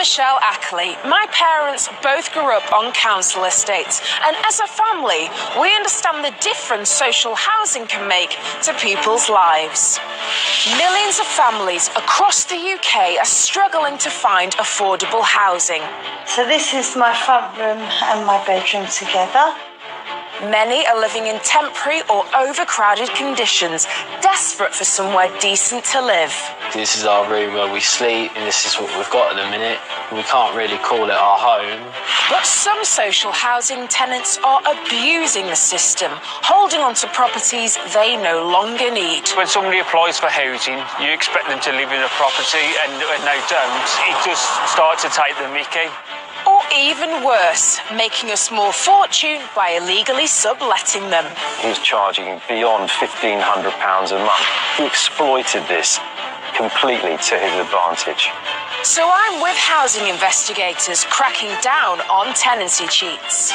Michelle Ackley. My parents both grew up on council estates, and as a family, we understand the difference social housing can make to people's lives. Millions of families across the UK are struggling to find affordable housing. So this is my front room and my bedroom together. Many are living in temporary or overcrowded conditions, desperate for somewhere decent to live. This is our room where we sleep, and this is what we've got at the minute. We can't really call it our home. But some social housing tenants are abusing the system, holding on to properties they no longer need. When somebody applies for housing, you expect them to live in a property, and when they don't, it just starts to take the mickey. Or even worse, making a small fortune by illegally subletting them. He was charging beyond £1,500 a month. He exploited this completely to his advantage. So I'm with housing investigators cracking down on tenancy cheats.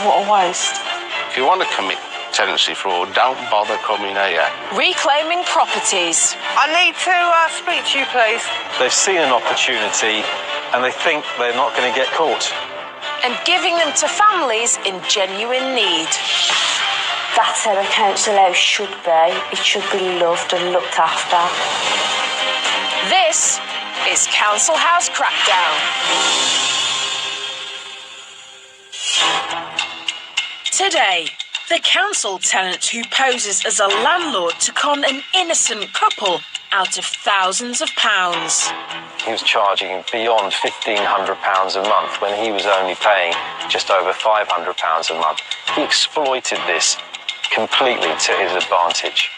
What a waste. If you want to commit tenancy fraud, don't bother coming here. Reclaiming properties. I need to speak to you, please. They've seen an opportunity and they think they're not going to get caught. And giving them to families in genuine need. That's how a council house should be. It should be loved and looked after. This is Council House Crackdown. Today, the council tenant who poses as a landlord to con an innocent couple out of thousands of pounds. He was charging beyond £1,500 a month when he was only paying just over £500 a month. He exploited this completely to his advantage.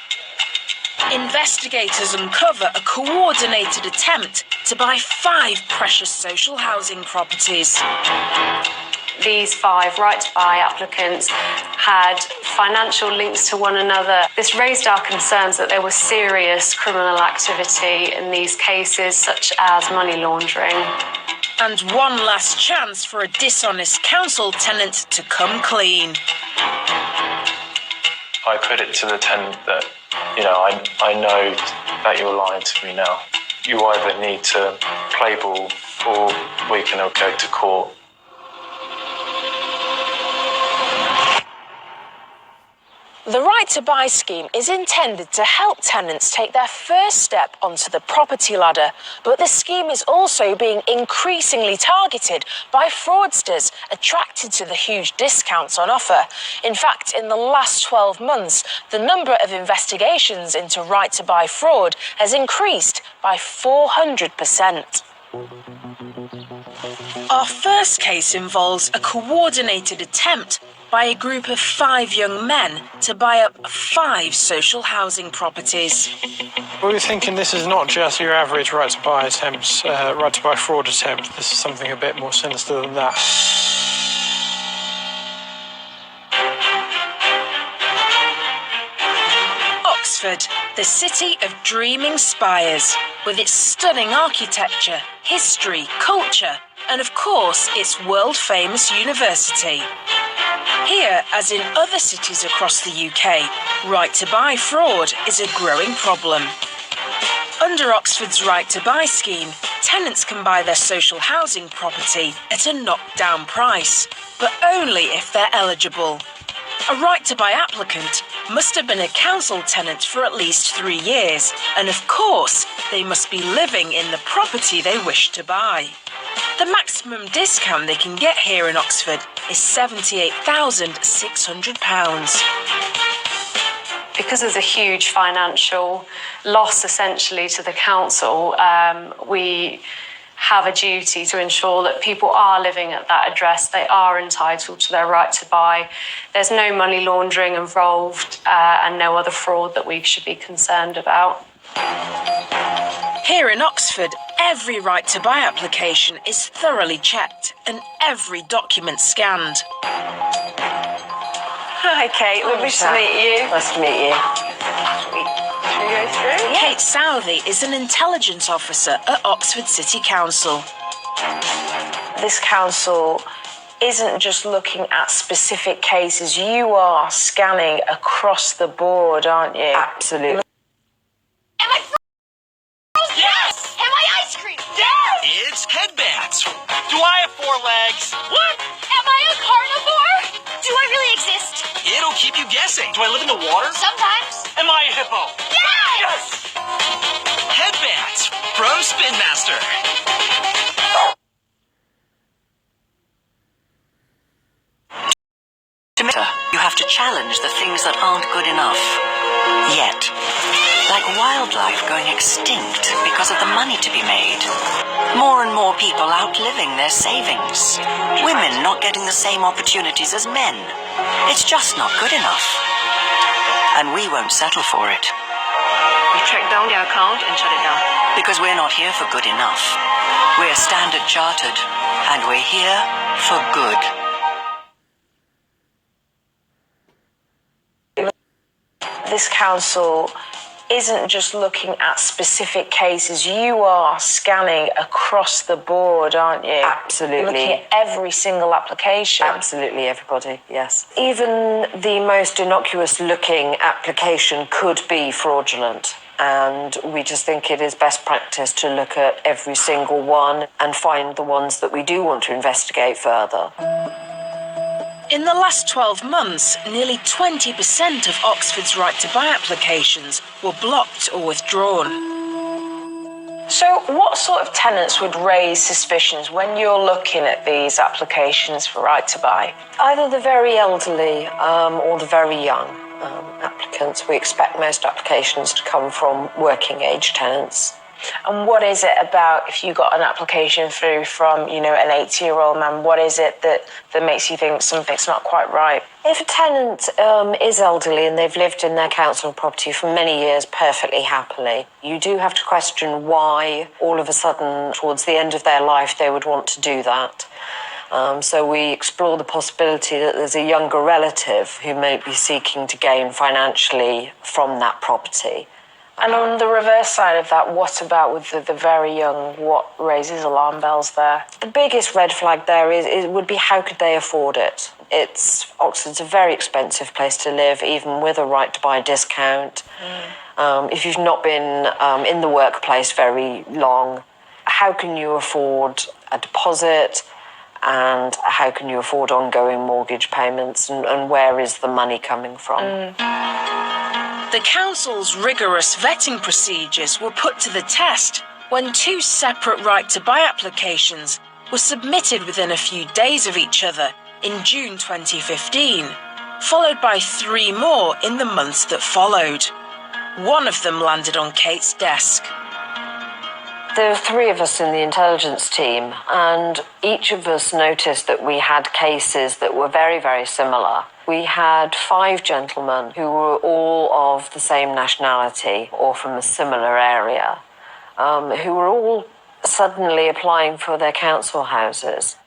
Investigators uncover a coordinated attempt to buy 5 precious social housing properties. These 5 right-to-buy applicants had financial links to one another. This raised our concerns that there was serious criminal activity in these cases, such as money laundering. And one last chance for a dishonest council tenant to come clean. I put it to the tenant that, I know that you're lying to me now. You either need to play ball or we can go to court. The Right to Buy scheme is intended to help tenants take their first step onto the property ladder, but the scheme is also being increasingly targeted by fraudsters attracted to the huge discounts on offer. In fact, in the last 12 months, the number of investigations into Right to Buy fraud has increased by 400%. Our first case involves a coordinated attempt by a group of 5 young men to buy up 5 social housing properties. We're thinking this is not just your average right to buy attempts, right to buy fraud attempt. This is something a bit more sinister than that. Oxford, the city of dreaming spires, with its stunning architecture, history, culture, and of course its world-famous university. Here, as in other cities across the UK, right to buy fraud is a growing problem. Under Oxford's Right to Buy scheme, tenants can buy their social housing property at a knockdown price, but only if they're eligible. A Right to Buy applicant must have been a council tenant for at least 3 years, and of course, they must be living in the property they wish to buy. The maximum discount they can get here in Oxford is £78,600. Because there's a huge financial loss essentially to the council, we have a duty to ensure that people are living at that address. They are entitled to their right to buy. There's no money laundering involved and no other fraud that we should be concerned about. Here in Oxford, every Right to Buy application is thoroughly checked and every document scanned. Hi, Kate. Lovely to meet you. Nice to meet you. Should we go through? Kate Southey is an intelligence officer at Oxford City Council. This council isn't just looking at specific cases. You are scanning across the board, aren't you? Absolutely. Am I yes! Am I ice cream? Do I live in the water? Sometimes. Am I a hippo? Yes! Headbands from Spin Master. You have to challenge the things that aren't good enough. Yet. Like wildlife going extinct because of the money to be made. More and more people outliving their savings. Women not getting the same opportunities as men. It's just not good enough. And we won't settle for it. We track down their account and shut it down. Because we're not here for good enough. We're Standard Chartered, and we're here for good. This council isn't just looking at specific cases. You are scanning across the board, aren't you? Absolutely. Looking at every single application. Absolutely, everybody, yes. Even the most innocuous looking application could be fraudulent. And we just think it is best practice to look at every single one and find the ones that we do want to investigate further. In the last 12 months, nearly 20% of Oxford's right-to-buy applications were blocked or withdrawn. So what sort of tenants would raise suspicions when you're looking at these applications for right to buy? Either the very elderly or the very young applicants. We expect most applications to come from working age tenants. And what is it about, if you got an application through from, an 80-year-old man, what is it that makes you think something's not quite right? If a tenant is elderly and they've lived in their council property for many years perfectly happily, you do have to question why all of a sudden, towards the end of their life, they would want to do that. So we explore the possibility that there's a younger relative who may be seeking to gain financially from that property. And on the reverse side of that, what about with the very young? What raises alarm bells there? The biggest red flag there would be how could they afford it? Oxford's a very expensive place to live, even with a right to buy discount. If you've not been in the workplace very long, how can you afford a deposit? And how can you afford ongoing mortgage payments? And where is the money coming from? The council's rigorous vetting procedures were put to the test when 2 separate right-to-buy applications were submitted within a few days of each other in June 2015, followed by 3 more in the months that followed. One of them landed on Kate's desk. There were 3 of us in the intelligence team, and each of us noticed that we had cases that were very, very similar. We had 5 gentlemen who were all of the same nationality or from a similar area, who were all suddenly applying for their council houses.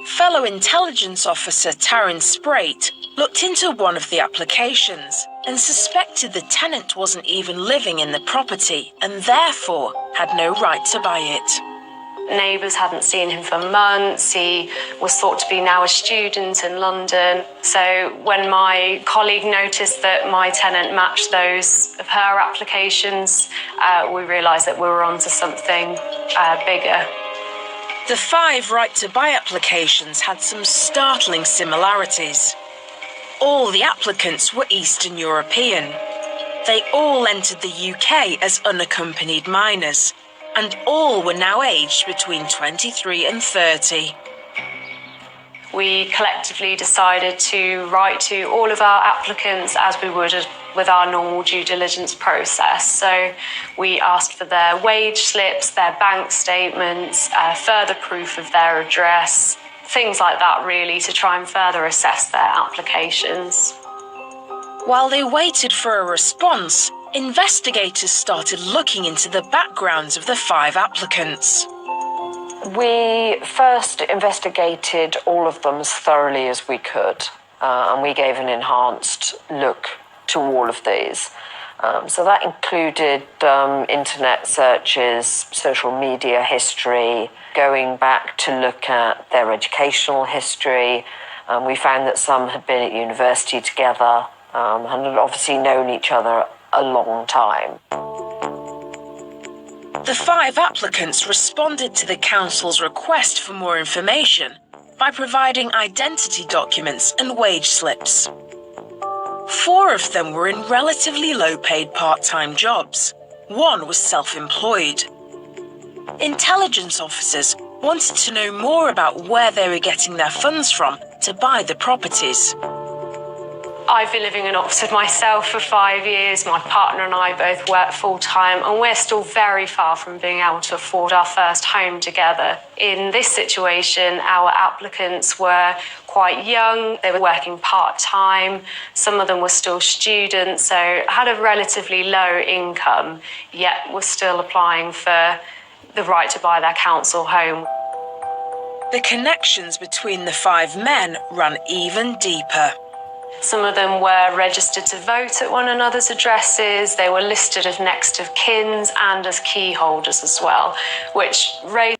Fellow intelligence officer Taryn Sprate looked into one of the applications and suspected the tenant wasn't even living in the property and therefore had no right to buy it. Neighbours hadn't seen him for months. He was thought to be now a student in London. So when my colleague noticed that my tenant matched those of her applications, we realised that we were onto something bigger. The 5 right-to-buy applications had some startling similarities. All the applicants were Eastern European. They all entered the UK as unaccompanied minors, and all were now aged between 23 and 30. We collectively decided to write to all of our applicants as we would with our normal due diligence process. So we asked for their wage slips, their bank statements, further proof of their address, things like that really, to try and further assess their applications. While they waited for a response, investigators started looking into the backgrounds of the 5 applicants. We first investigated all of them as thoroughly as we could, and we gave an enhanced look to all of these. So that included internet searches, social media history, going back to look at their educational history. We found that some had been at university together and had obviously known each other a long time. The 5 applicants responded to the council's request for more information by providing identity documents and wage slips. 4 of them were in relatively low-paid part-time jobs. 1 was self-employed. Intelligence officers wanted to know more about where they were getting their funds from to buy the properties. I've been living in Oxford myself for 5 years. My partner and I both work full-time, and we're still very far from being able to afford our first home together. In this situation, our applicants were quite young. They were working part-time. Some of them were still students, so had a relatively low income, yet were still applying for the right to buy their council home. The connections between the 5 men ran even deeper. Some of them were registered to vote at one another's addresses. They were listed as next of kins and as key holders as well, which raised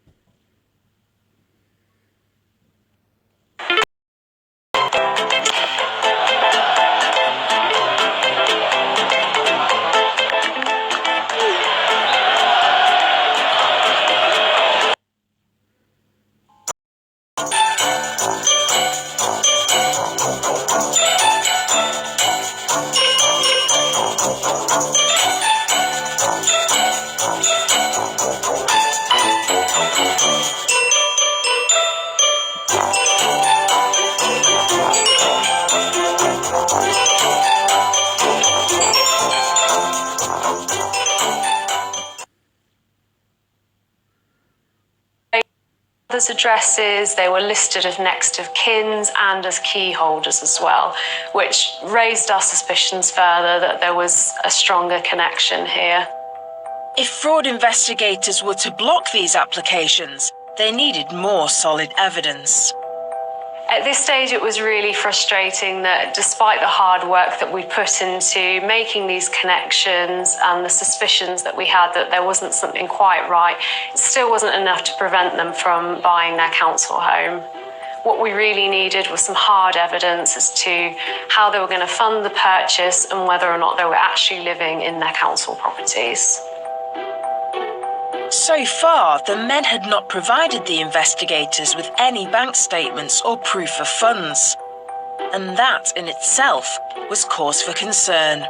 addresses. They were listed as next of kins and as key holders as well, which raised our suspicions further that there was a stronger connection here. If fraud investigators were to block these applications, they needed more solid evidence. At this stage, it was really frustrating that despite the hard work that we put into making these connections and the suspicions that we had that there wasn't something quite right, it still wasn't enough to prevent them from buying their council home. What we really needed was some hard evidence as to how they were going to fund the purchase and whether or not they were actually living in their council properties. So far, the men had not provided the investigators with any bank statements or proof of funds. And that in itself was cause for concern.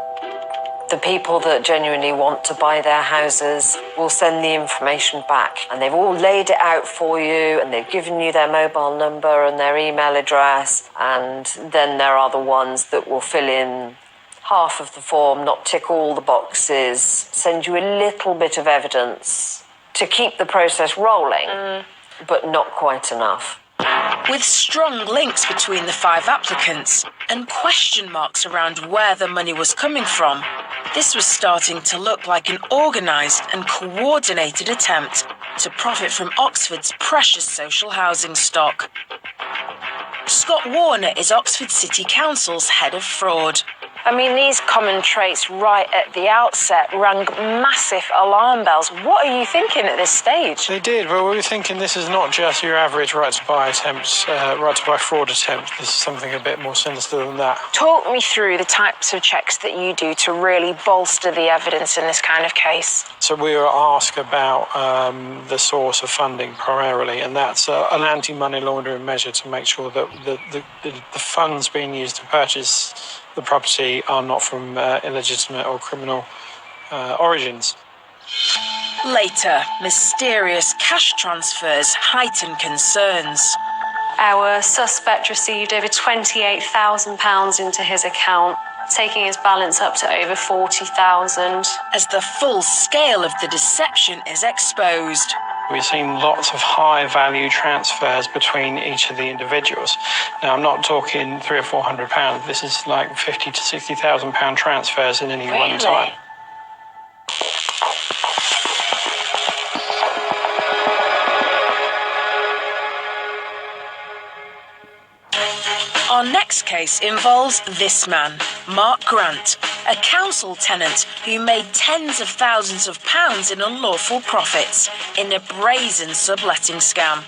The people that genuinely want to buy their houses will send the information back, and they've all laid it out for you, and they've given you their mobile number and their email address, and then there are the ones that will fill in half of the form, not tick all the boxes, send you a little bit of evidence to keep the process rolling, but not quite enough. With strong links between the 5 applicants and question marks around where the money was coming from, this was starting to look like an organised and coordinated attempt to profit from Oxford's precious social housing stock. Scott Warner is Oxford City Council's head of fraud. I mean, these common traits right at the outset rang massive alarm bells. What are you thinking at this stage? They did, but we were thinking this is not just your average right to buy attempts, right to buy fraud attempt. This is something a bit more sinister than that. Talk me through the types of checks that you do to really bolster the evidence in this kind of case. So we were asked about the source of funding primarily, and that's an anti-money laundering measure to make sure that the funds being used to purchase the property are not from illegitimate or criminal origins. Later, mysterious cash transfers heightened concerns. Our suspect received over £28,000 into his account, taking his balance up to over £40,000. As the full scale of the deception is exposed. We've seen lots of high-value transfers between each of the individuals. Now, I'm not talking £300 or £400. This is like £50,000 to £60,000 transfers in any one time. Our next case involves this man, Mark Grant, a council tenant who made tens of thousands of pounds in unlawful profits in a brazen subletting scam.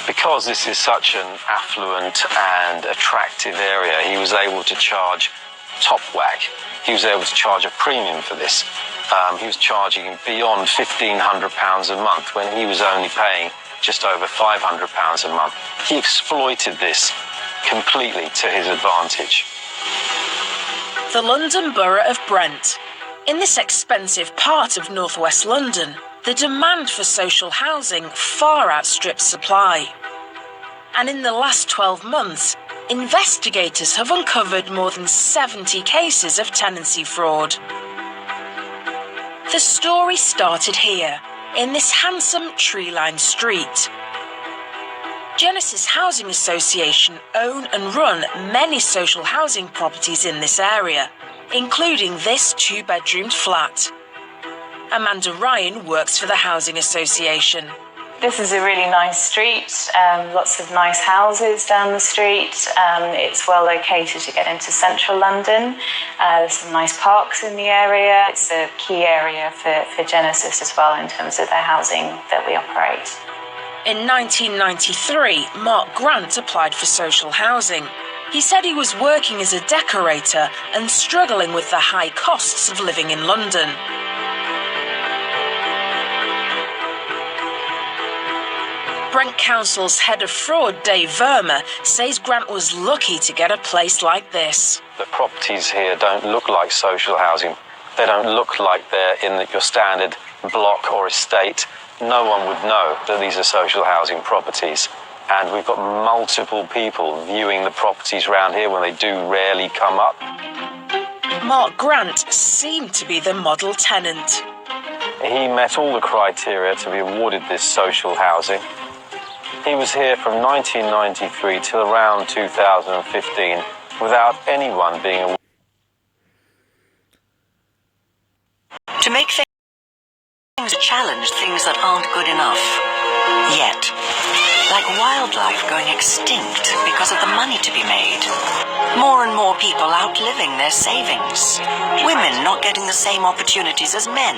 Because this is such an affluent and attractive area, he was able to charge top whack. He was able to charge a premium for this. He was charging beyond £1,500 a month when he was only paying just over £500 a month. He exploited this completely to his advantage. the London Borough of Brent. In this expensive part of northwest London, the demand for social housing far outstrips supply. And in the last 12 months, investigators have uncovered more than 70 cases of tenancy fraud. The story started here, in this handsome tree-lined street. Genesis Housing Association own and run many social housing properties in this area, including this two-bedroomed flat. Amanda Ryan works for the Housing Association. This is a really nice street, lots of nice houses down the street. It's well located to get into central London. There's some nice parks in the area. It's a key area for Genesis as well in terms of their housing that we operate. In 1993, Mark Grant applied for social housing. He said he was working as a decorator and struggling with the high costs of living in London. Brent Council's head of fraud, Dave Verma, says Grant was lucky to get a place like this. The properties here don't look like social housing. They don't look like they're in your standard block or estate. No one would know that these are social housing properties. And we've got multiple people viewing the properties around here when they do rarely come up. Mark Grant seemed to be the model tenant. He met all the criteria to be awarded this social housing. He was here from 1993 till around 2015 without anyone being awarded. To make things challenge things that aren't good enough yet. Like wildlife going extinct because of the money to be made. More and more people outliving their savings. Women not getting the same opportunities as men.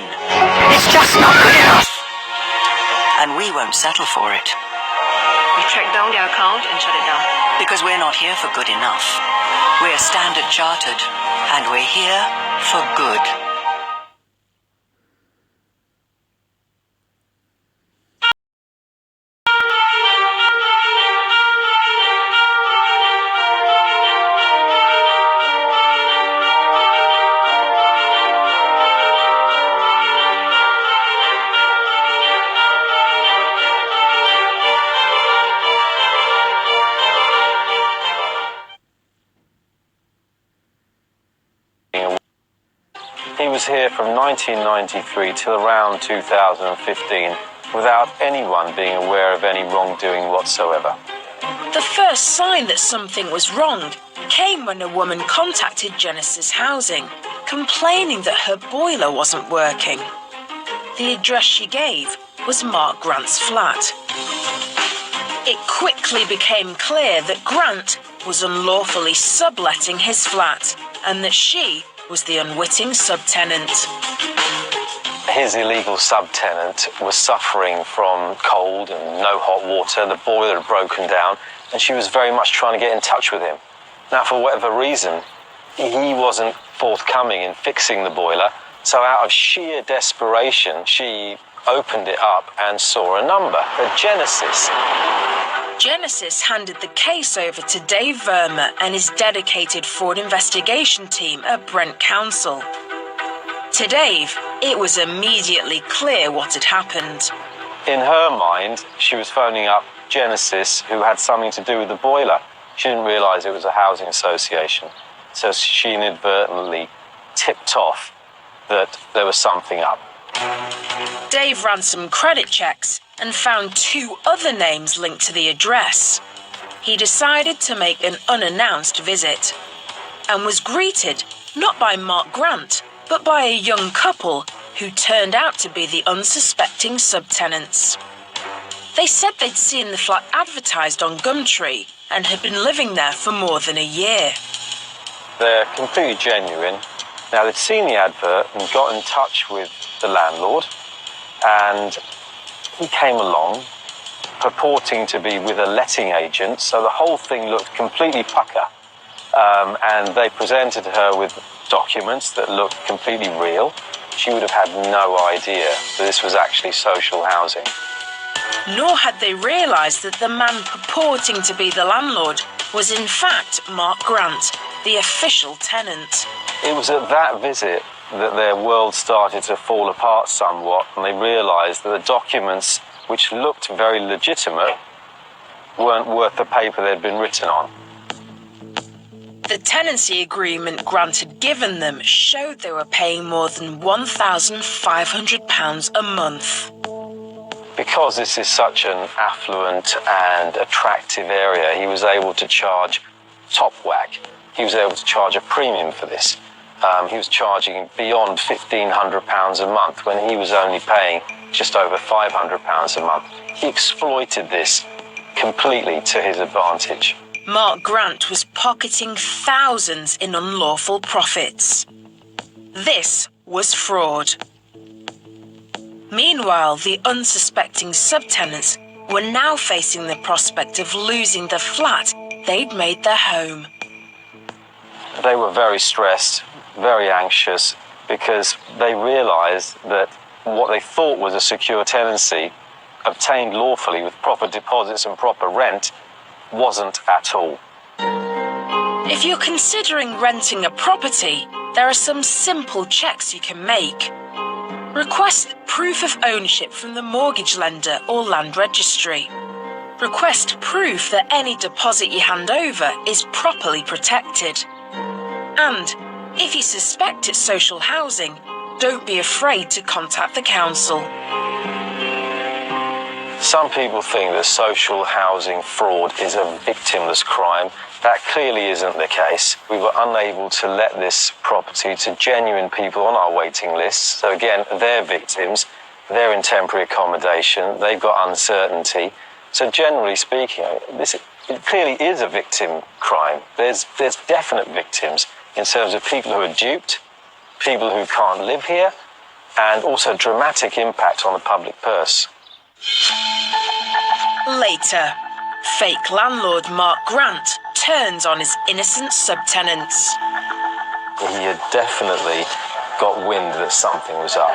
It's just not good enough. And we won't settle for it. We tracked down their account and shut it down. Because we're not here for good enough. We're Standard Chartered, and we're here for good. He was here from 1993 till around 2015 without anyone being aware of any wrongdoing whatsoever. The first sign that something was wrong came when a woman contacted Genesis Housing, complaining that her boiler wasn't working. The address she gave was Mark Grant's flat. It quickly became clear that Grant was unlawfully subletting his flat and that she was the unwitting subtenant. His illegal subtenant was suffering from cold and no hot water. The boiler had broken down and she was very much trying to get in touch with him. Now, for whatever reason, he wasn't forthcoming in fixing the boiler, so out of sheer desperation, she opened it up and saw a number, a Genesis. Genesis handed the case over to Dave Verma and his dedicated fraud investigation team at Brent Council. To Dave, it was immediately clear what had happened. In her mind, she was phoning up Genesis, who had something to do with the boiler. She didn't realise it was a housing association, so she inadvertently tipped off that there was something up. Dave ran some credit checks and found 2 other names linked to the address. He decided to make an unannounced visit and was greeted not by Mark Grant, but by a young couple who turned out to be the unsuspecting subtenants. They said they'd seen the flat advertised on Gumtree and had been living there for more than a year. They're completely genuine. Now, they'd seen the advert and got in touch with the landlord, and he came along purporting to be with a letting agent, so the whole thing looked completely pucker. And they presented her with documents that looked completely real. She would have had no idea that this was actually social housing. Nor had they realised that the man purporting to be the landlord was in fact Mark Grant, the official tenant. It was at that visit that their world started to fall apart somewhat, and they realised that the documents, which looked very legitimate, weren't worth the paper they'd been written on. The tenancy agreement Grant had given them showed they were paying more than £1,500 a month. Because this is such an affluent and attractive area, he was able to charge top whack. He was able to charge a premium for this. He was charging beyond £1,500 a month when he was only paying just over £500 a month. He exploited this completely to his advantage. Mark Grant was pocketing thousands in unlawful profits. This was fraud. Meanwhile, the unsuspecting subtenants were now facing the prospect of losing the flat they'd made their home. They were very stressed, very anxious, because they realised that what they thought was a secure tenancy, obtained lawfully with proper deposits and proper rent, wasn't at all. If you're considering renting a property, there are some simple checks you can make. Request proof of ownership from the mortgage lender or land registry. Request proof that any deposit you hand over is properly protected. And if you suspect it's social housing, don't be afraid to contact the council. Some people think that social housing fraud is a victimless crime. That clearly isn't the case. We were unable to let this property to genuine people on our waiting list. So again, they're victims. They're in temporary accommodation. They've got uncertainty. So generally speaking, it clearly is a victim crime. There's definite victims in terms of people who are duped, people who can't live here, and also dramatic impact on the public purse. Later, fake landlord Mark Grant turns on his innocent subtenants. He had definitely got wind that something was up.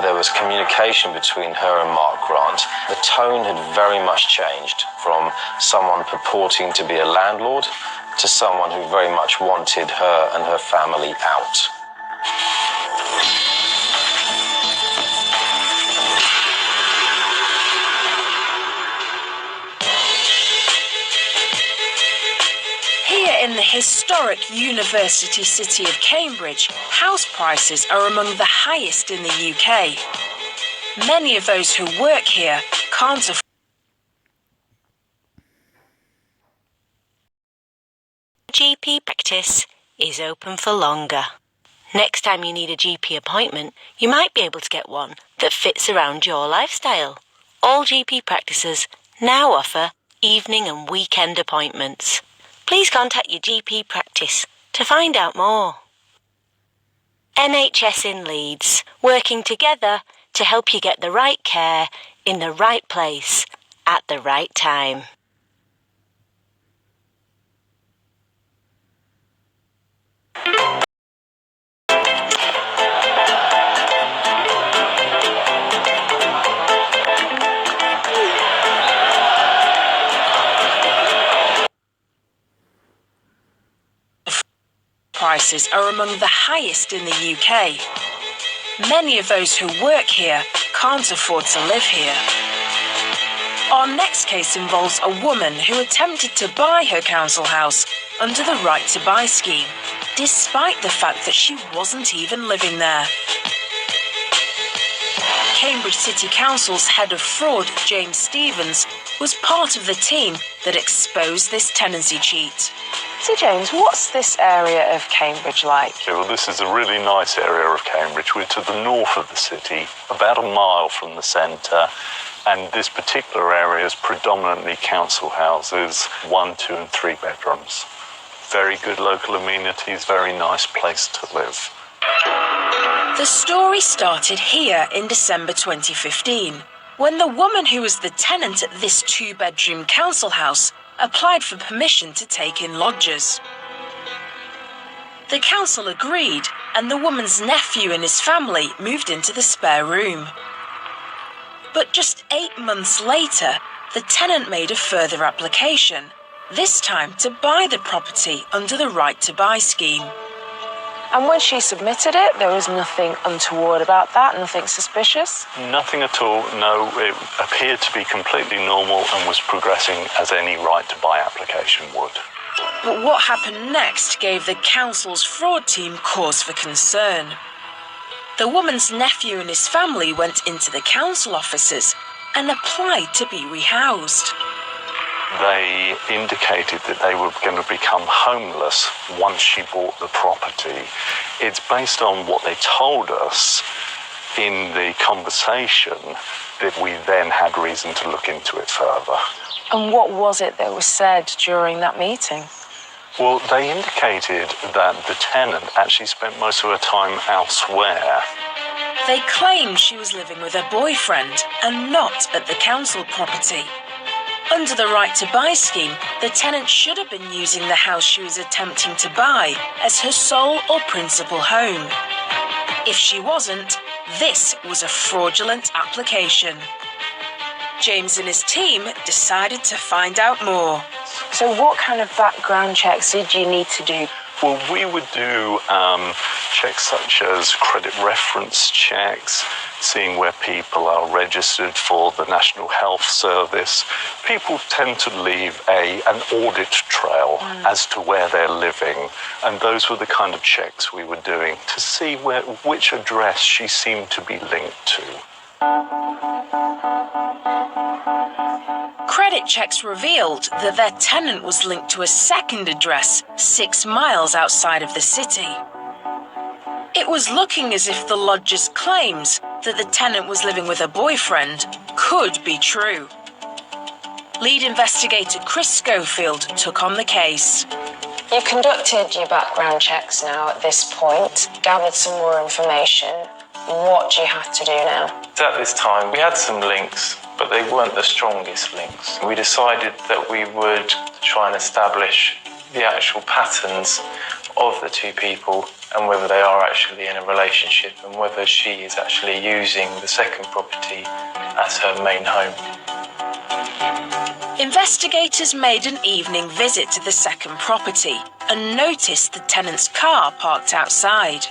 There was communication between her and Mark Grant. The tone had very much changed from someone purporting to be a landlord to someone who very much wanted her and her family out. Here in the historic university city of Cambridge, house prices are among the highest in the UK. Many of those who work here can't afford. GP practice is open for longer. Next time you need a GP appointment, you might be able to get one that fits around your lifestyle. All GP practices now offer evening and weekend appointments. Please contact your GP practice to find out more. NHS in Leeds, working together to help you get the right care in the right place at the right time. Prices are among the highest in the UK. Many of those who work here can't afford to live here. Our next case involves a woman who attempted to buy her council house under the Right to Buy scheme, despite the fact that she wasn't even living there. Cambridge City Council's head of fraud, James Stevens, was part of the team that exposed this tenancy cheat. So James, what's this area of Cambridge like? Yeah, well, this is a really nice area of Cambridge. We're to the north of the city, about a mile from the centre, and this particular area is predominantly council houses, 1, 2 and 3 bedrooms. Very good local amenities, very nice place to live. The story started here in December 2015, when the woman who was the tenant at this 2-bedroom council house applied for permission to take in lodgers. The council agreed, and the woman's nephew and his family moved into the spare room. But just 8 months later, the tenant made a further application, this time to buy the property under the Right to Buy scheme. And when she submitted it, there was nothing untoward about that, nothing suspicious? Nothing at all, no. It appeared to be completely normal and was progressing as any right to buy application would. But what happened next gave the council's fraud team cause for concern. The woman's nephew and his family went into the council offices and applied to be rehoused. They indicated that they were going to become homeless once she bought the property. It's based on what they told us in the conversation that we then had reason to look into it further. And what was it that was said during that meeting? Well, they indicated that the tenant actually spent most of her time elsewhere. They claimed she was living with her boyfriend and not at the council property. Under the right to buy scheme, the tenant should have been using the house she was attempting to buy as her sole or principal home. If she wasn't, this was a fraudulent application. James and his team decided to find out more. So what kind of background checks did you need to do? Well, we would do checks such as credit reference checks, seeing where people are registered for the National Health Service. People tend to leave an audit trail as to where they're living, and those were the kind of checks we were doing to see which address she seemed to be linked to. Credit checks revealed that their tenant was linked to a second address 6 miles outside of the city. It was looking as if the lodger's claims that the tenant was living with a boyfriend could be true. Lead investigator Chris Schofield took on the case. You've conducted your background checks now at this point, gathered some more information. What do you have to do now? At this time, we had some links, but they weren't the strongest links. We decided that we would try and establish the actual patterns of the two people and whether they are actually in a relationship and whether she is actually using the second property as her main home. Investigators made an evening visit to the second property and noticed the tenant's car parked outside.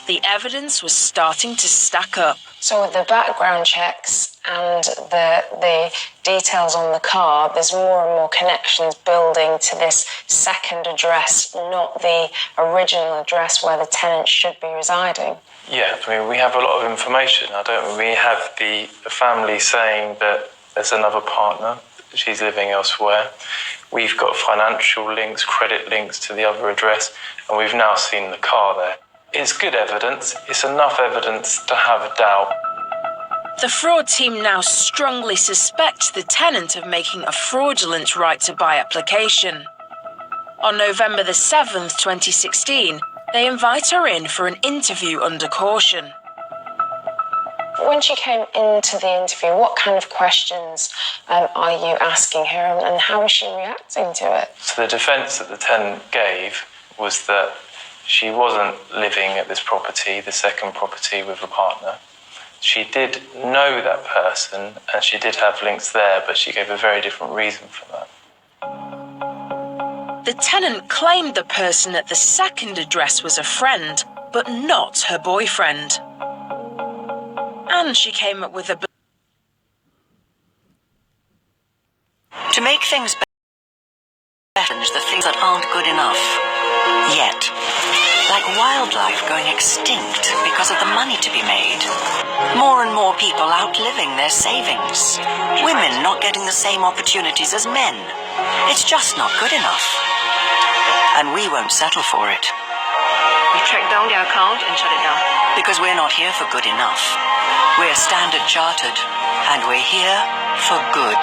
The evidence was starting to stack up. So with the background checks and the details on the car, there's more and more connections building to this second address, not the original address where the tenant should be residing. Yeah, I mean, we have a lot of information. We have the family saying that there's another partner, she's living elsewhere. We've got financial links, credit links to the other address, and we've now seen the car there. It's good evidence. It's enough evidence to have a doubt. The fraud team now strongly suspects the tenant of making a fraudulent right-to-buy application. On November the 7th, 2016, they invite her in for an interview under caution. When she came into the interview, what kind of questions are you asking her and how is she reacting to it? So the defence that the tenant gave was that she wasn't living at this property, the second property, with a partner. She did know that person and she did have links there, but she gave a very different reason for that. The tenant claimed the person at the second address was a friend, but not her boyfriend. And she came up with a... To make things better, the things that aren't good enough yet. Like wildlife going extinct because of the money to be made. More and more people outliving their savings. Women not getting the same opportunities as men. It's just not good enough. And we won't settle for it. We tracked down their account and shut it down. Because we're not here for good enough. We're Standard Chartered, and we're here for good.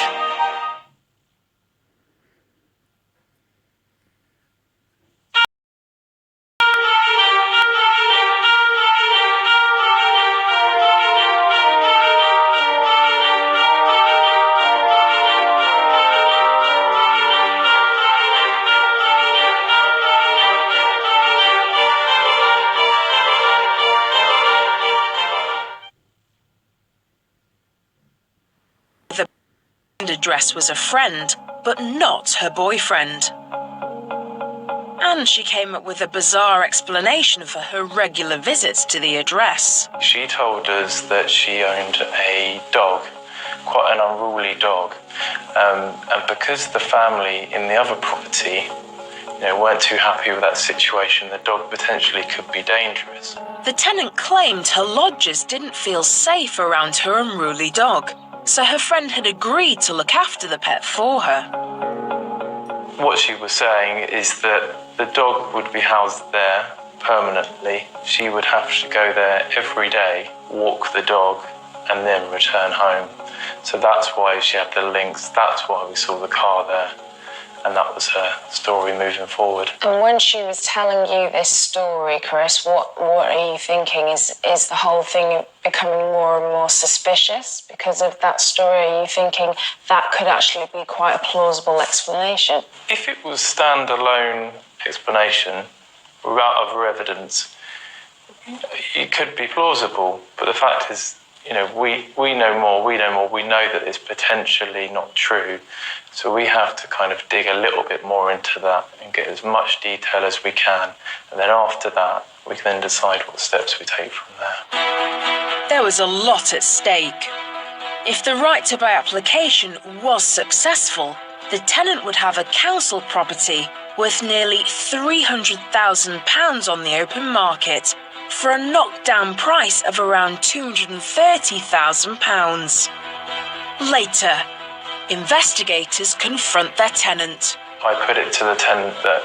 address was a friend, but not her boyfriend. And she came up with a bizarre explanation for her regular visits to the address. She told us that she owned a dog, quite an unruly dog, and because the family in the other property weren't too happy with that situation, the dog potentially could be dangerous. The tenant claimed her lodgers didn't feel safe around her unruly dog, so her friend had agreed to look after the pet for her. What she was saying is that the dog would be housed there permanently. She would have to go there every day, walk the dog, and then return home. So that's why she had the links, that's why we saw the car there. And that was her story moving forward. And when she was telling you this story, Chris, what are you thinking? Is the whole thing becoming more and more suspicious because of that story? Are you thinking that could actually be quite a plausible explanation? If it was standalone explanation without other evidence, it could be plausible. But the fact is, we know more, we know that it's potentially not true. So we have to kind of dig a little bit more into that and get as much detail as we can. And then after that, we can then decide what steps we take from there. There was a lot at stake. If the right to buy application was successful, the tenant would have a council property worth nearly £300,000 on the open market for a knockdown price of around £230,000. Later, investigators confront their tenant. I put it to the tenant that,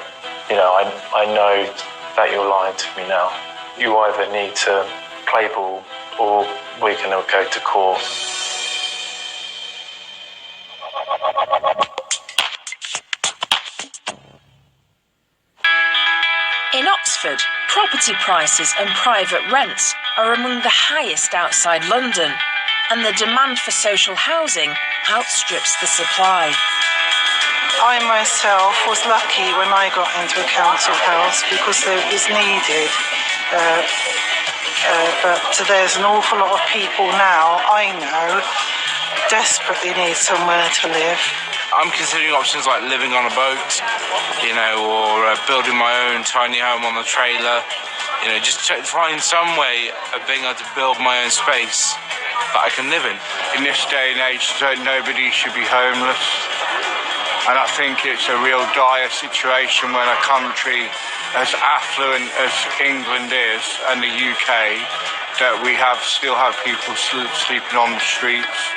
I know that you're lying to me now. You either need to play ball or we're going to go to court. In Oxford, property prices and private rents are among the highest outside London, and the demand for social housing outstrips the supply. I myself was lucky when I got into a council house because it was needed. But there's an awful lot of people now, I know, desperately need somewhere to live. I'm considering options like living on a boat, or building my own tiny home on a trailer. Just to find some way of being able to build my own space that I can live in. In this day and age, nobody should be homeless. And I think it's a real dire situation when a country as affluent as England is and the UK, that we still have people sleeping on the streets.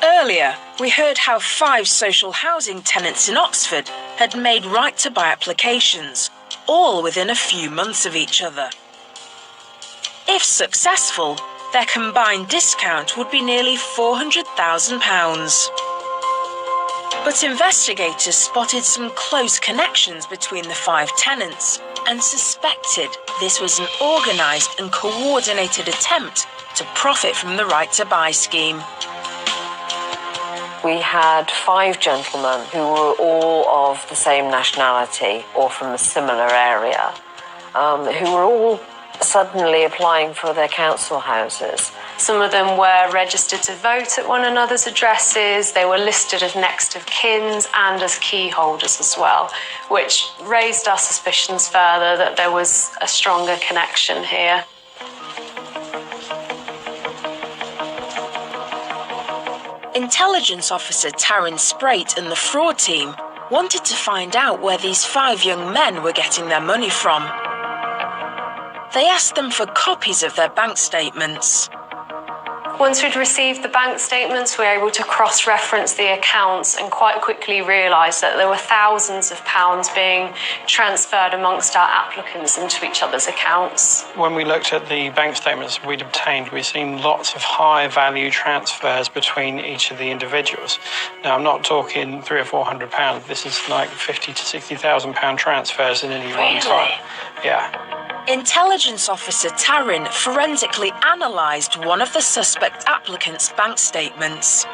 Earlier, we heard how 5 social housing tenants in Oxford had made right-to-buy applications, all within a few months of each other. If successful, their combined discount would be nearly £400,000. But investigators spotted some close connections between the 5 tenants and suspected this was an organised and coordinated attempt to profit from the right-to-buy scheme. We had 5 gentlemen who were all of the same nationality or from a similar area, who were all suddenly applying for their council houses. Some of them were registered to vote at one another's addresses. They were listed as next of kins and as key holders as well, which raised our suspicions further that there was a stronger connection here. Intelligence officer Taryn Sprate and the fraud team wanted to find out where these 5 young men were getting their money from. They asked them for copies of their bank statements. Once we'd received the bank statements, we were able to cross-reference the accounts and quite quickly realised that there were thousands of pounds being transferred amongst our applicants into each other's accounts. When we looked at the bank statements we'd obtained, we've seen lots of high-value transfers between each of the individuals. Now, I'm not talking £300 or £400. This is like £50,000 to £60,000 transfers in any one time. Yeah. Intelligence officer Taryn forensically analysed one of the suspect applicants' bank statements.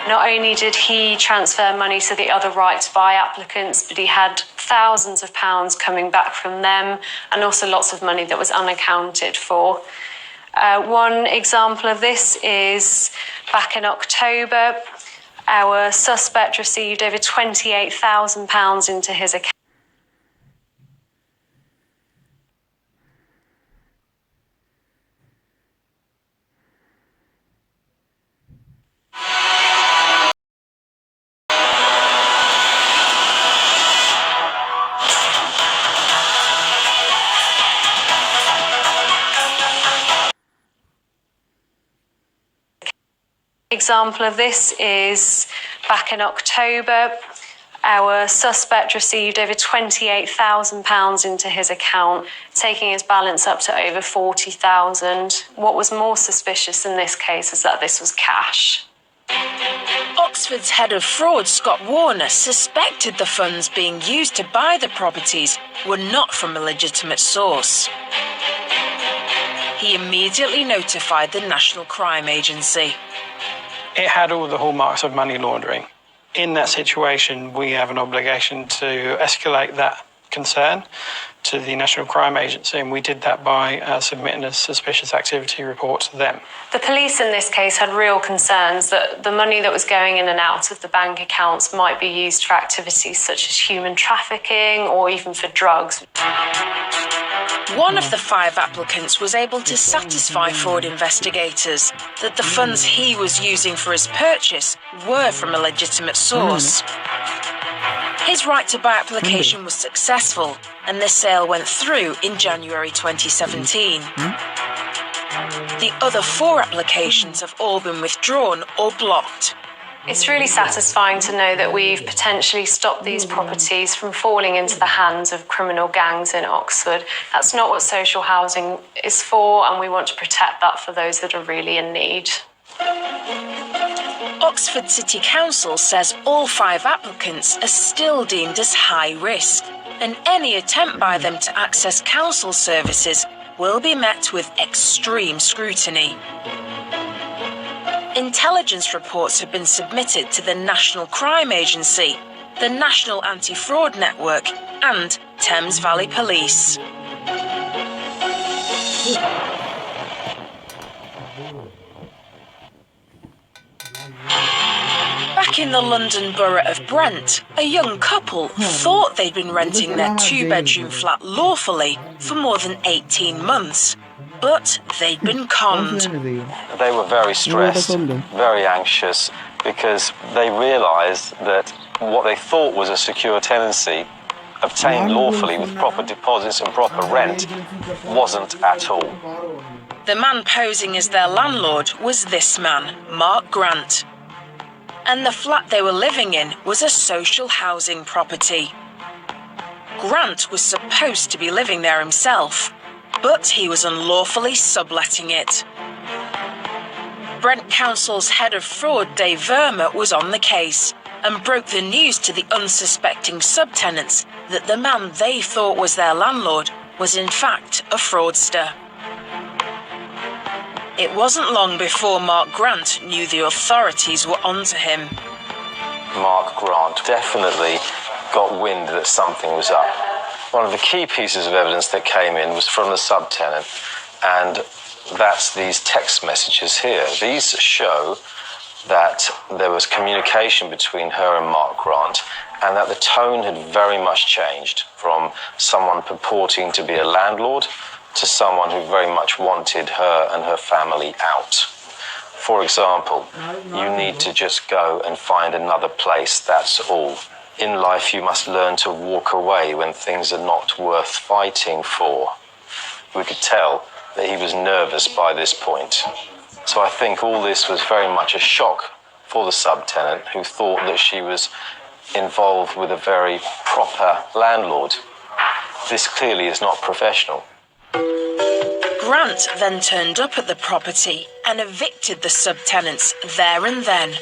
Not only did he transfer money to the other right-to-buy applicants, but he had thousands of pounds coming back from them and also lots of money that was unaccounted for. One example of this is back in October. Our suspect received over £28,000 into his account. Example of this is back in October. Our suspect received over £28,000 into his account, taking his balance up to over £40,000. What was more suspicious in this case is that this was cash. Oxford's head of fraud, Scott Warner, suspected the funds being used to buy the properties were not from a legitimate source. He immediately notified the National Crime Agency. It had all the hallmarks of money laundering. In that situation, we have an obligation to escalate that concern to the National Crime Agency, and we did that by submitting a suspicious activity report to them. The police in this case had real concerns that the money that was going in and out of the bank accounts might be used for activities such as human trafficking or even for drugs. One of the 5 applicants was able to satisfy fraud investigators that the funds he was using for his purchase were from a legitimate source. His right to buy application was successful, and the sale went through in January 2017. The other 4 applications have all been withdrawn or blocked. It's really satisfying to know that we've potentially stopped these properties from falling into the hands of criminal gangs in Oxford. That's not what social housing is for, and we want to protect that for those that are really in need. Oxford City Council says all 5 applicants are still deemed as high risk, and any attempt by them to access council services will be met with extreme scrutiny. Intelligence reports have been submitted to the National Crime Agency, the National Anti-Fraud Network, and Thames Valley Police. Back in the London borough of Brent, a young couple thought they'd been renting their 2-bedroom flat lawfully for more than 18 months. But they'd been conned. They were very stressed, very anxious, because they realised that what they thought was a secure tenancy, obtained lawfully with proper deposits and proper rent, wasn't at all. The man posing as their landlord was this man, Mark Grant. And the flat they were living in was a social housing property. Grant was supposed to be living there himself, but he was unlawfully subletting it. Brent Council's head of fraud, Dave Verma, was on the case and broke the news to the unsuspecting subtenants that the man they thought was their landlord was in fact a fraudster. It wasn't long before Mark Grant knew the authorities were onto him. Mark Grant definitely got wind that something was up. One of the key pieces of evidence that came in was from the subtenant, and that's these text messages here. These show that there was communication between her and Mark Grant, and that the tone had very much changed from someone purporting to be a landlord to someone who very much wanted her and her family out. For example, you need to just go and find another place, that's all. In life, you must learn to walk away when things are not worth fighting for. We could tell that he was nervous by this point. So I think all this was very much a shock for the subtenant, who thought that she was involved with a very proper landlord. This clearly is not professional. Grant then turned up at the property and evicted the subtenants there and then.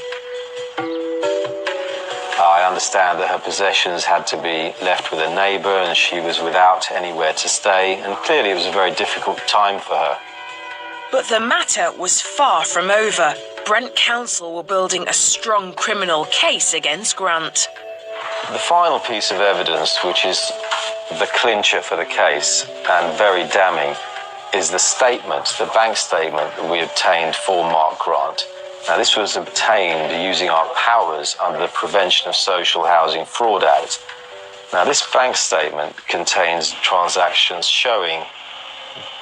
I understand that her possessions had to be left with a neighbour and she was without anywhere to stay, and clearly it was a very difficult time for her. But the matter was far from over. Brent Council were building a strong criminal case against Grant. The final piece of evidence, which is the clincher for the case and very damning, is the statement, the bank statement that we obtained for Mark Grant, Now, this was obtained using our powers under the Prevention of Social Housing Fraud Act. Now, this bank statement contains transactions showing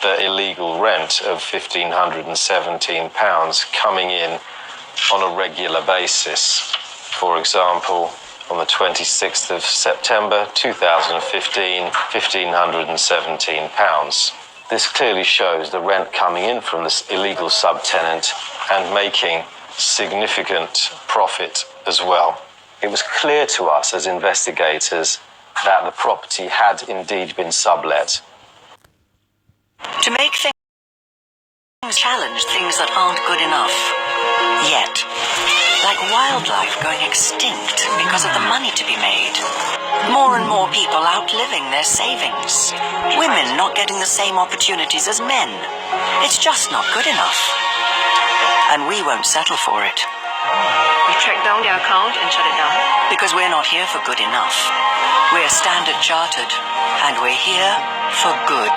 the illegal rent of £1,517 coming in on a regular basis. For example, on the 26th of September 2015, £1,517. This clearly shows the rent coming in from this illegal subtenant and making significant profit as well. It was clear to us as investigators that the property had indeed been sublet. To make things challenge things that aren't good enough yet. Like wildlife going extinct because of the money to be made. More and more people outliving their savings. Women not getting the same opportunities as men. It's just not good enough. And we won't settle for it. We tracked down their account and shut it down. Because we're not here for good enough. We're Standard Chartered, and we're here for good.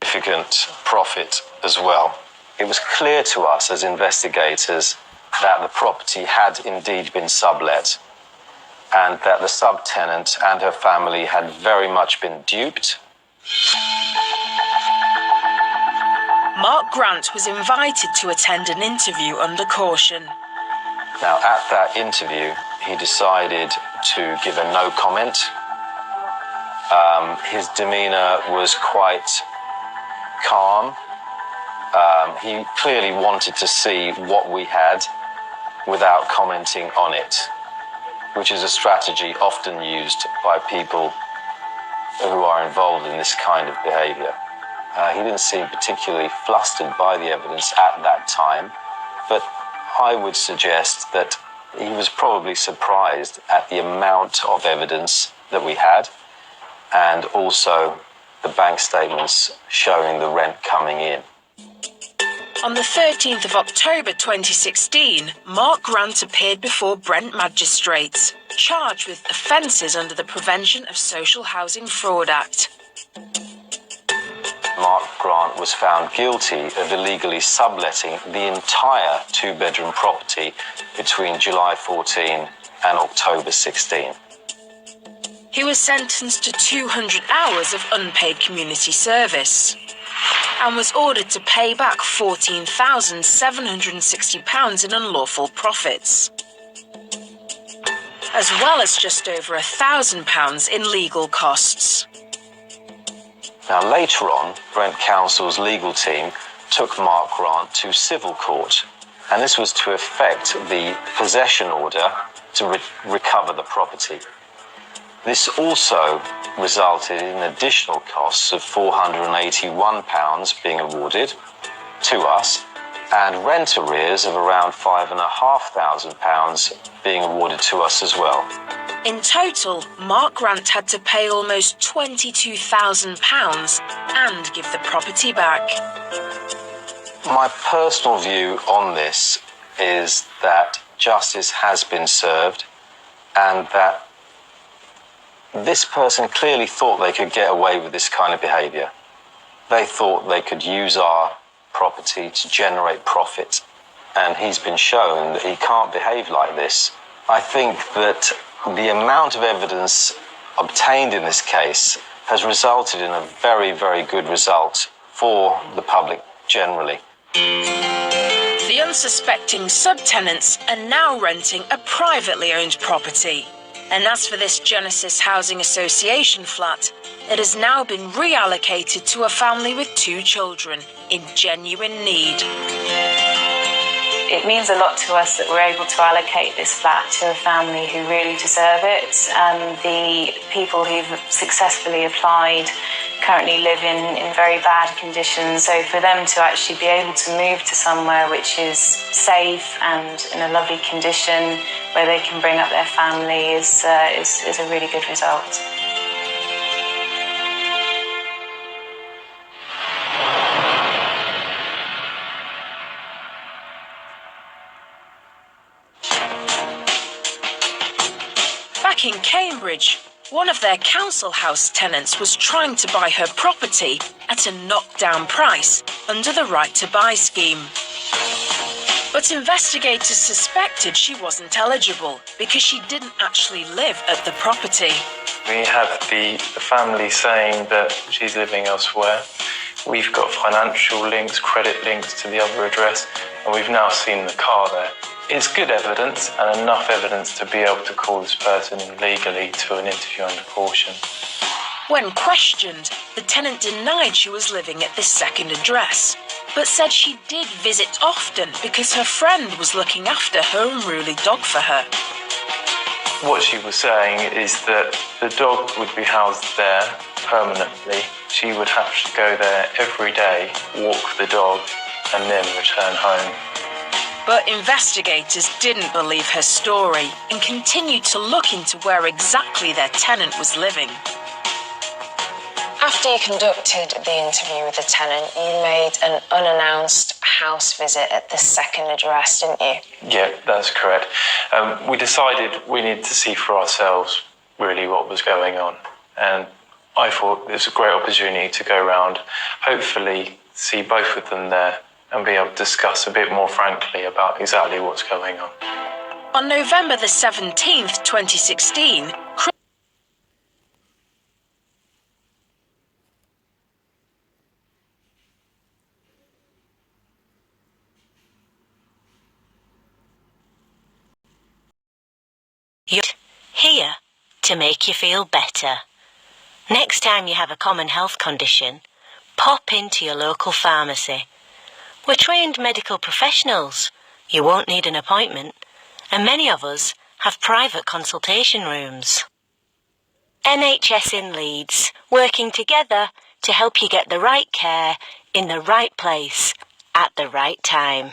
Significant profit as well. It was clear to us as investigators that the property had indeed been sublet and that the subtenant and her family had very much been duped. Mark Grant was invited to attend an interview under caution. Now, at that interview, he decided to give a no comment. His demeanour was quite calm. He clearly wanted to see what we had without commenting on it, which is a strategy often used by people who are involved in this kind of behaviour. He didn't seem particularly flustered by the evidence at that time, but I would suggest that he was probably surprised at the amount of evidence that we had, and also the bank statements showing the rent coming in. On the 13th of October 2016, Mark Grant appeared before Brent magistrates, charged with offences under the Prevention of Social Housing Fraud Act. Mark Grant was found guilty of illegally subletting the entire two-bedroom property between July 14 and October 16. He was sentenced to 200 hours of unpaid community service and was ordered to pay back £14,760 in unlawful profits, as well as just over £1,000 in legal costs. Now, later on, Brent Council's legal team took Mark Grant to civil court, and this was to effect the possession order to recover the property. This also resulted in additional costs of £481 being awarded to us, and rent arrears of around £5,500 being awarded to us as well. In total, Mark Grant had to pay almost £22,000 and give the property back. My personal view on this is that justice has been served, and that this person clearly thought they could get away with this kind of behaviour. They thought they could use our property to generate profit, and he's been shown that he can't behave like this. I think that the amount of evidence obtained in this case has resulted in a very, very good result for the public generally. The unsuspecting subtenants are now renting a privately owned property. And as for this Genesis Housing Association flat, it has now been reallocated to a family with 2 children in genuine need. It means a lot to us that we're able to allocate this flat to a family who really deserve it. The people who've successfully applied currently live in very bad conditions, so for them to actually be able to move to somewhere which is safe and in a lovely condition where they can bring up their family is a really good result. in Cambridge, one of their council house tenants was trying to buy her property at a knockdown price under the Right to Buy scheme. But investigators suspected she wasn't eligible because she didn't actually live at the property. We have the family saying that she's living elsewhere. We've got financial links, credit links to the other address, and we've now seen the car there. It's good evidence and enough evidence to be able to call this person in legally to an interview under caution. When questioned, the tenant denied she was living at this second address, but said she did visit often because her friend was looking after her unruly dog for her. What she was saying is that the dog would be housed there permanently. She would have to go there every day, walk the dog, and then return home. But investigators didn't believe her story and continued to look into where exactly their tenant was living. After you conducted the interview with the tenant, you made an unannounced house visit at the second address, didn't you? Yeah, that's correct. We decided we needed to see for ourselves really what was going on. And I thought it was a great opportunity to go around, hopefully see both of them there and be able to discuss a bit more frankly about exactly what's going on. On November the 17th, 2016, You're here to make you feel better. Next time you have a common health condition, pop into your local pharmacy. We're trained medical professionals. You won't need an appointment, and many of us have private consultation rooms. NHS in Leeds, working together to help you get the right care in the right place at the right time.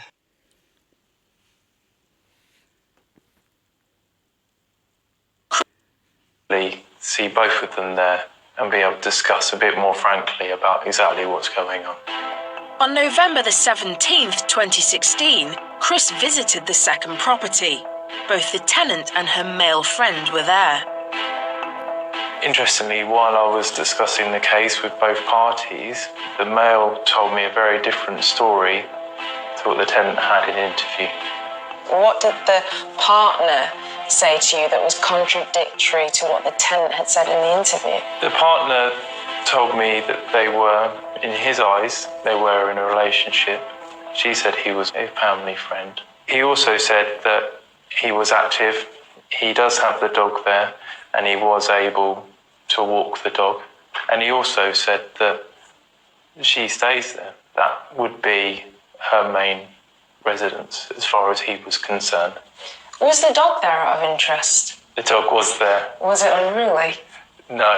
See both of them there and be able to discuss a bit more frankly about exactly what's going on. On November the 17th, 2016, Chris visited the second property. Both the tenant and her male friend were there. Interestingly, while I was discussing the case with both parties, the male told me a very different story to what the tenant had in interview. What did the partner say to you that was contradictory to what the tenant had said in the interview? The partner told me that they were, in his eyes, they were in a relationship. She said he was a family friend. He also said that he was active. He does have the dog there and he was able to walk the dog. And he also said that she stays there. That would be her main residence as far as he was concerned. Was the dog there out of interest? The dog was there. Was it unruly? No.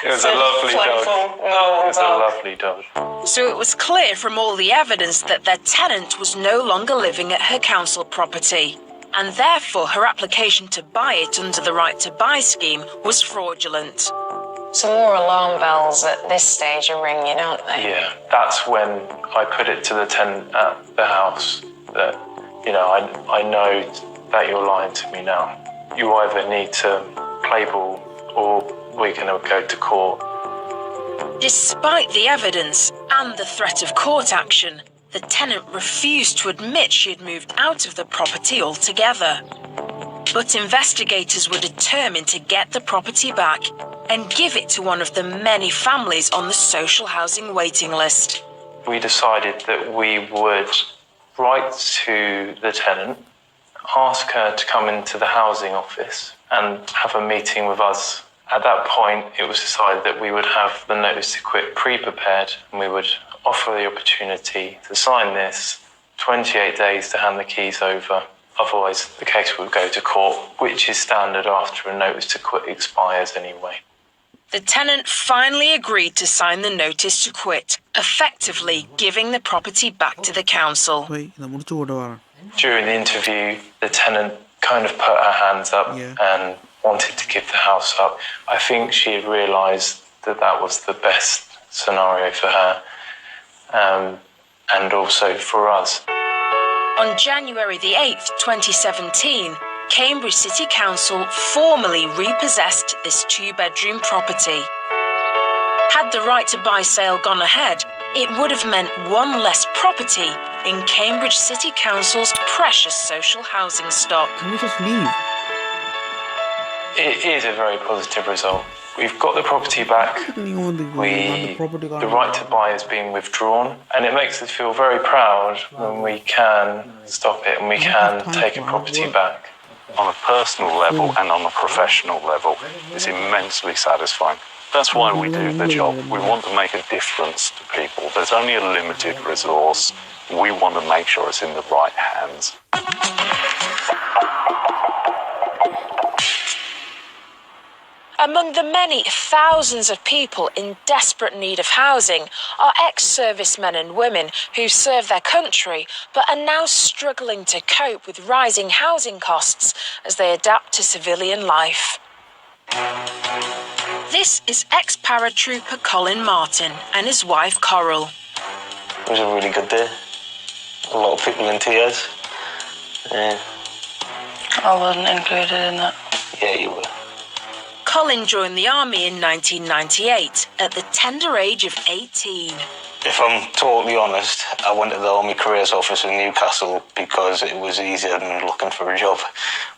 It was a lovely dog. It was a lovely dog. So it was clear from all the evidence that their tenant was no longer living at her council property, and therefore her application to buy it under the Right to Buy scheme was fraudulent. Some more alarm bells at this stage are ringing, aren't they? Yeah, that's when I put it to the tenant at the house that, I know that you're lying to me now. You either need to play ball or we're going to go to court. Despite the evidence and the threat of court action, the tenant refused to admit she had moved out of the property altogether. But investigators were determined to get the property back and give it to one of the many families on the social housing waiting list. We decided that we would write to the tenant, ask her to come into the housing office and have a meeting with us. At that point, it was decided that we would have the notice to quit pre-prepared and we would offer the opportunity to sign this, 28 days to hand the keys over. Otherwise, the case would go to court, which is standard after a notice to quit expires anyway. The tenant finally agreed to sign the notice to quit, effectively giving the property back to the council. During the interview, the tenant kind of put her hands up and wanted to give the house up. I think she had realised that that was the best scenario for her and also for us. On January the 8th, 2017, Cambridge City Council formally repossessed this two-bedroom property. Had the right to buy sale gone ahead, it would have meant one less property in Cambridge City Council's precious social housing stock. Can we just leave? It is a very positive result. We've got the property back. The right to buy has been withdrawn, and it makes us feel very proud when we can stop it and we can take a property back. On a personal level and on a professional level, it's immensely satisfying. That's why we do the job. We want to make a difference to people. There's only a limited resource. We want to make sure it's in the right hands. Among the many thousands of people in desperate need of housing are ex-servicemen and women who serve their country but are now struggling to cope with rising housing costs as they adapt to civilian life. This is ex-paratrooper Colin Martin and his wife Coral. It was a really good day. A lot of people in tears. Yeah. I wasn't included in that. Yeah, you were. Colin joined the army in 1998 at the tender age of 18. If I'm totally honest, I went to the Army Careers Office in Newcastle because it was easier than looking for a job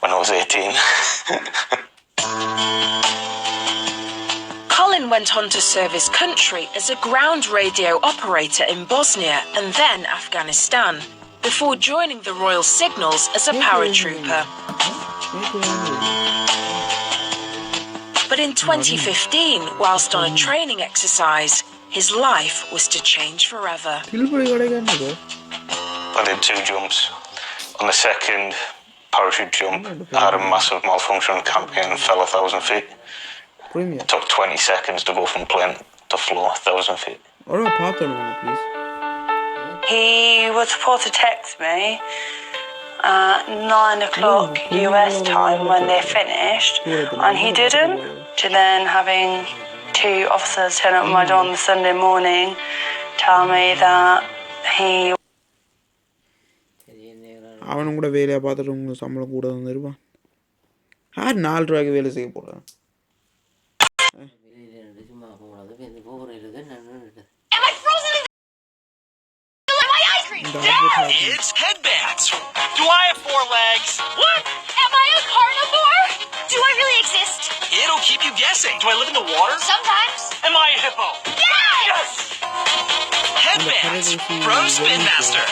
when I was 18. Colin went on to serve his country as a ground radio operator in Bosnia and then Afghanistan, before joining the Royal Signals as a paratrooper. But in 2015, whilst on a training exercise, his life was to change forever. I did 2 jumps. On the second parachute jump, I had a massive malfunction camping and fell 1,000 feet. It took 20 seconds to go from plane to floor, 1,000 feet. Please. He was supposed to text me at 9 o'clock US time when they finished, and he didn't. To then having 2 officers turn up at my door on the Sunday morning, tell me that he... அவனும் கூட வேலையை பார்த்துட்டு உங்களுக்கு சம்பளம் கூட வந்துருப்பான். 4 ரூபாய்க்கு வேலை செய்ய போகிறேன். It's headbands. Do I have 4 legs? What? Am I a carnivore? Do I really exist? It'll keep you guessing. Do I live in the water? Sometimes. Am I a hippo? Yes! Headbands from Spin Master.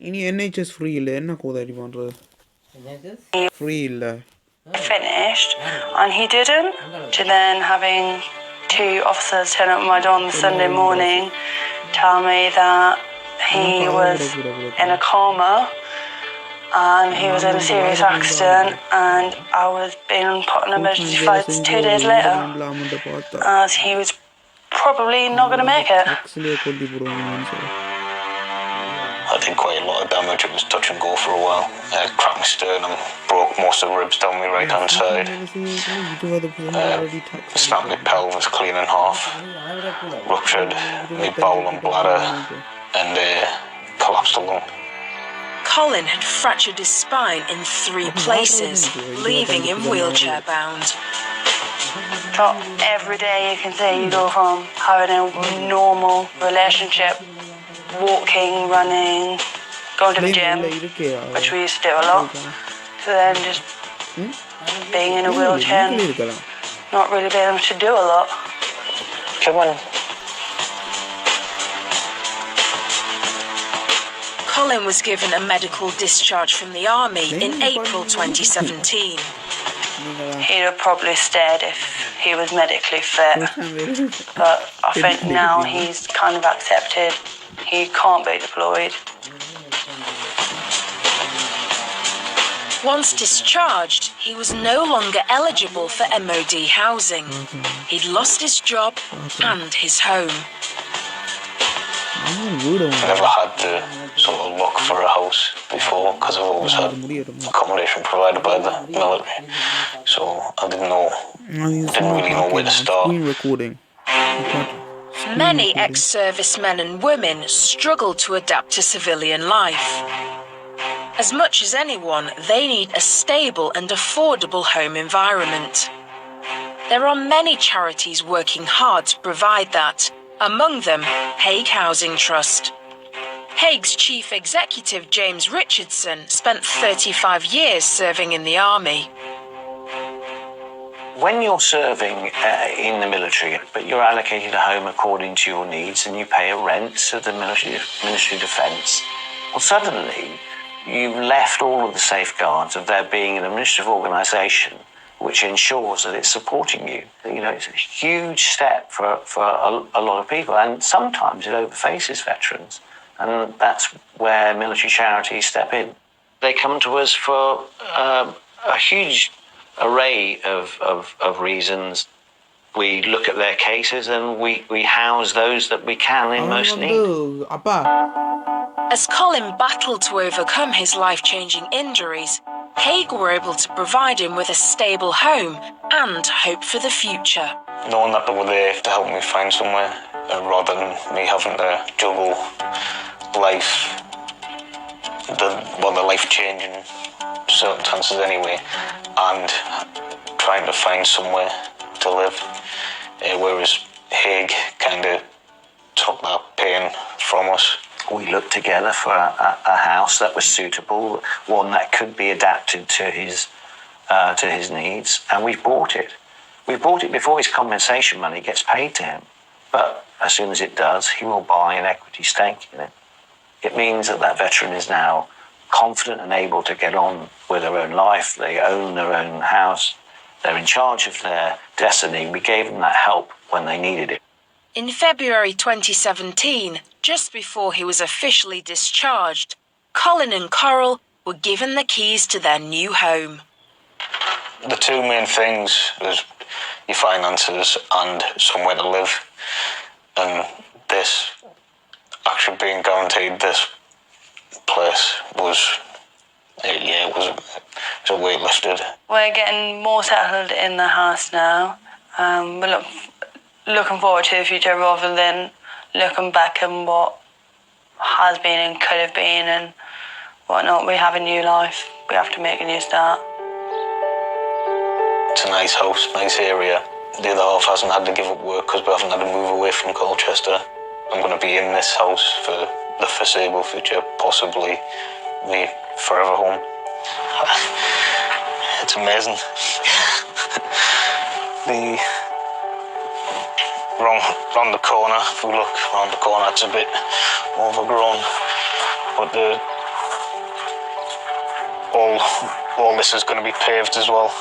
இனி NHS free இல்ல என்ன கோதாரி பண்றது? Free இல்ல. Finished, and he didn't. To then having 2 officers turn up at my door on the Sunday morning, tell me that he was in a coma and he was in a serious accident, and I was being put on emergency flights 2 days later, as he was probably not going to make it. I did quite a lot of damage. It was touch and go for a while. Cracked my sternum, broke most of the ribs down my right hand side. Snapped my pelvis clean in half. Ruptured my bowel and bladder, and collapsed a lung. Colin had fractured his spine in 3 places, leaving him wheelchair bound. So every day you can say you go from having a normal relationship, walking, running, going to the gym, which we used to do a lot, to then just being in a wheelchair and not really being able to do a lot. Come on. Colin was given a medical discharge from the army in April 2017. He'd have probably stayed if he was medically fit, but I think now he's kind of accepted he can't be deployed. Once discharged, he was no longer eligible for MOD housing. He'd lost his job and his home. I never had to sort of look for a house before because I've always had accommodation provided by the military. So I didn't really know where to start. Many ex-servicemen and women struggle to adapt to civilian life. As much as anyone, they need a stable and affordable home environment. There are many charities working hard to provide that, among them Hague Housing Trust. Hague's chief executive, James Richardson, spent 35 years serving in the army. When you're serving in the military, but you're allocated a home according to your needs and you pay a rent to the Ministry of Defence, well, suddenly you've left all of the safeguards of there being an administrative organisation which ensures that it's supporting you. You know, it's a huge step for a lot of people, and sometimes it overfaces veterans, and that's where military charities step in. They come to us for a huge array of reasons. We look at their cases and we house those that we can in most need. As Colin battled to overcome his life-changing injuries, Hague were able to provide him with a stable home and hope for the future. Knowing that they were there to help me find somewhere, rather than me having to juggle life, the life-changing circumstances anyway, and trying to find somewhere to live. Whereas Hague kind of took that pain from us. We looked together for a house that was suitable, one that could be adapted to his needs, and we bought it. We bought it before his compensation money gets paid to him, but as soon as it does, he will buy an equity stake in it. It means that veteran is now confident and able to get on with their own life. They own their own house. They're in charge of their destiny. We gave them that help when they needed it. In February 2017, just before he was officially discharged, Colin and Coral were given the keys to their new home. The two main things was your finances and somewhere to live. And this, actually being guaranteed this place was a weight lifted. We're getting more settled in the house now. We're looking forward to the future rather than looking back on what has been and could have been and whatnot. We have a new life. We have to make a new start. It's a nice house, nice area. The other half hasn't had to give up work because we haven't had to move away from Colchester. I'm going to be in this house for the foreseeable future, possibly the forever home. It's amazing. Round the corner, if we look round the corner, it's a bit overgrown, but all this is going to be paved as well.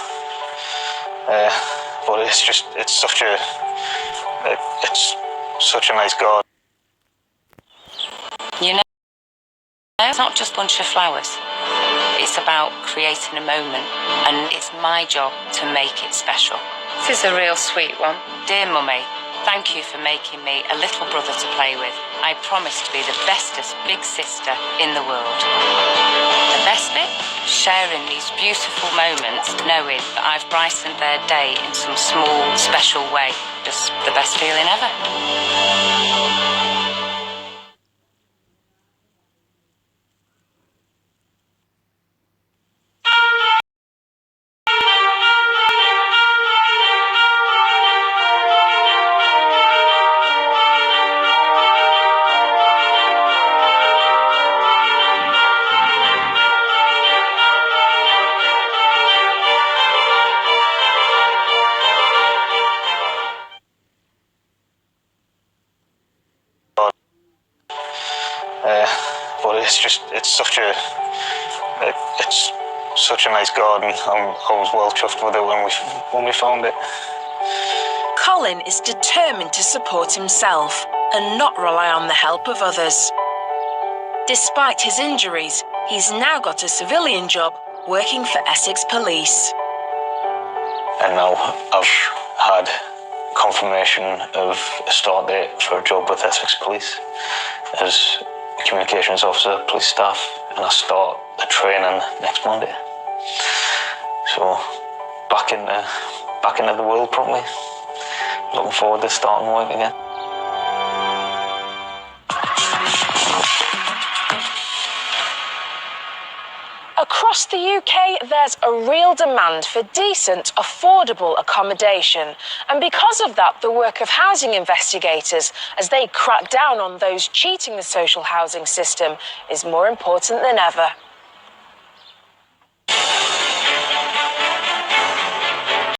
But it's such a nice garden. You know, it's not just a bunch of flowers. It's about creating a moment, and it's my job to make it special. This is a real sweet one. Dear Mummy, thank you for making me a little brother to play with. I promise to be the bestest big sister in the world. The best bit? Sharing these beautiful moments, knowing that I've brightened their day in some small, special way. Just the best feeling ever. But it's such a nice garden. I was well chuffed with it when we found it. Colin is determined to support himself and not rely on the help of others. Despite his injuries, he's now got a civilian job working for Essex Police. And now I've had confirmation of a start date for a job with Essex Police as a communications officer, police staff, and I start the training next Monday. So back into the world properly. Looking forward to starting work again. Across the UK, there's a real demand for decent, affordable accommodation. And because of that, the work of housing investigators, as they crack down on those cheating the social housing system, is more important than ever.